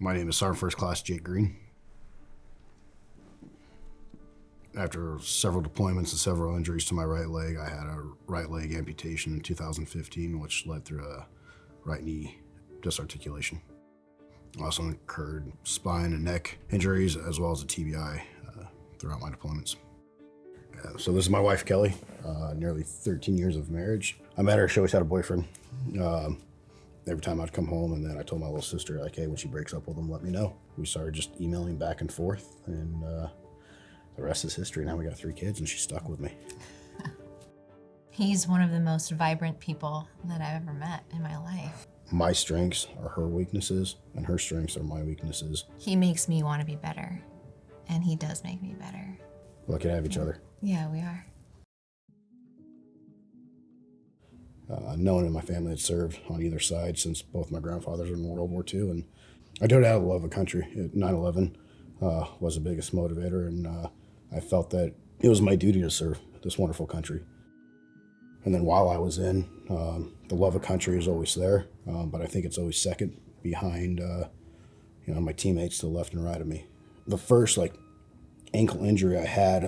My name is Sergeant First Class Jake Green. After several deployments and several injuries to my right leg, I had a right leg amputation in 2015, which led through a right knee disarticulation. I also incurred spine and neck injuries as well as a TBI throughout my deployments. So this is my wife, Kelly, nearly 13 years of marriage. I met her, she always had a boyfriend. Every time I'd come home, and then I told my little sister, like, hey, when she breaks up with him, let me know. We started just emailing back and forth, and the rest is history. Now we got 3 kids, and she's stuck with me. He's one of the most vibrant people that I've ever met in my life. My strengths are her weaknesses, and her strengths are my weaknesses. He makes me want to be better, and he does make me better. Lucky to have each other. Yeah, we are. No one in my family had served on either side since both my grandfathers were in World War II, and I did it out of love of country. 9/11 was the biggest motivator, and I felt that it was my duty to serve this wonderful country. And then while I was in, the love of country is always there, but I think it's always second behind my teammates to the left and right of me. The first ankle injury I had,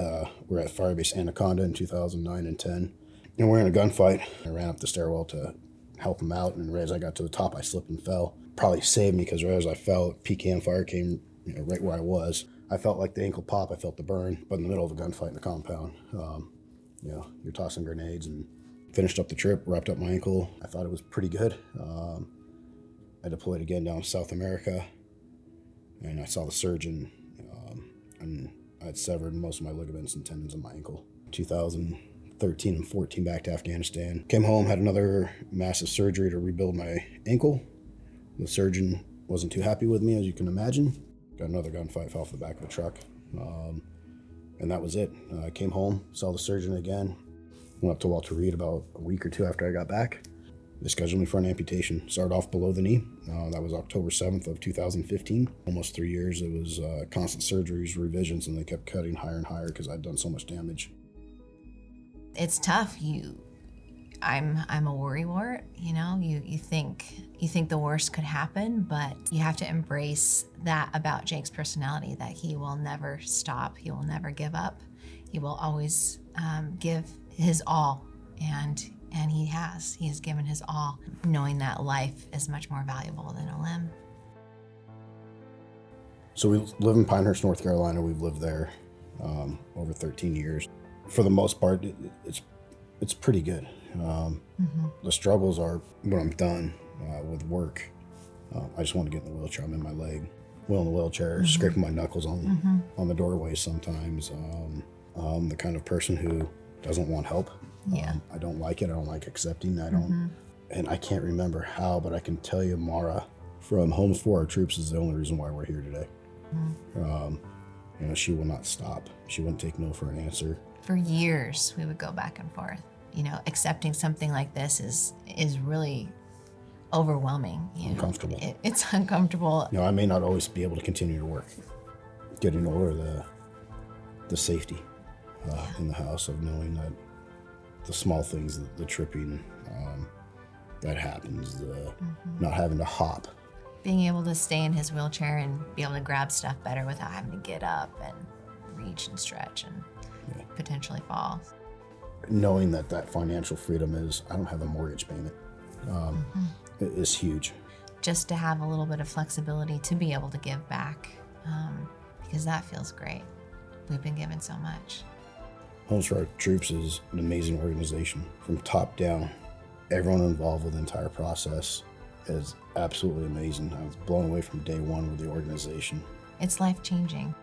we're at Firebase Anaconda in 2009 and 10. And we're in a gunfight. I ran up the stairwell to help him out, and right as I got to the top, I slipped and fell. Probably saved me because right as I fell, PKM fire came right where I was. I felt like the ankle pop, I felt the burn, but in the middle of a gunfight in the compound, you're tossing grenades, and finished up the trip, wrapped up my ankle. I thought it was pretty good. I deployed again down to South America, and I saw the surgeon, and I'd severed most of my ligaments and tendons in my ankle. 2013 and 14 back to Afghanistan. Came home, had another massive surgery to rebuild my ankle. The surgeon wasn't too happy with me, as you can imagine. Got another gunfight, fell off the back of a truck. And that was it. I came home, saw the surgeon again. Went up to Walter Reed about a week or 2 after I got back. They scheduled me for an amputation. Started off below the knee. That was October 7th of 2015. Almost 3 years. It was constant surgeries, revisions, and they kept cutting higher and higher because I'd done so much damage. It's tough. I'm a worrywart. You think the worst could happen, but you have to embrace that about Jake's personality, that he will never stop. He will never give up. He will always give his all, and he has given his all, knowing that life is much more valuable than a limb. So we live in Pinehurst, North Carolina. We've lived there over 13 years. For the most part, it's pretty good. The struggles are when I'm done with work. I just want to get in the wheelchair. I'm in my leg, in the wheelchair, scraping my knuckles on the doorways sometimes. I'm the kind of person who doesn't want help. Yeah. I don't like it. I don't like accepting. I don't, and I can't remember how, but I can tell you Mara from Homes for Our Troops is the only reason why we're here today. She will not stop. She wouldn't take no for an answer. For years, we would go back and forth. Accepting something like this is really overwhelming. Uncomfortable. It's uncomfortable. I may not always be able to continue to work. Getting over the safety in the house of knowing that the small things, the tripping that happens, the not having to hop. Being able to stay in his wheelchair and be able to grab stuff better without having to get up and reach and stretch and potentially fall. Knowing that financial freedom I don't have a mortgage payment, is huge. Just to have a little bit of flexibility to be able to give back, because that feels great. We've been given so much. Homes for Our Troops is an amazing organization from top down. Everyone involved with the entire process is absolutely amazing. I was blown away from day one with the organization. It's life-changing.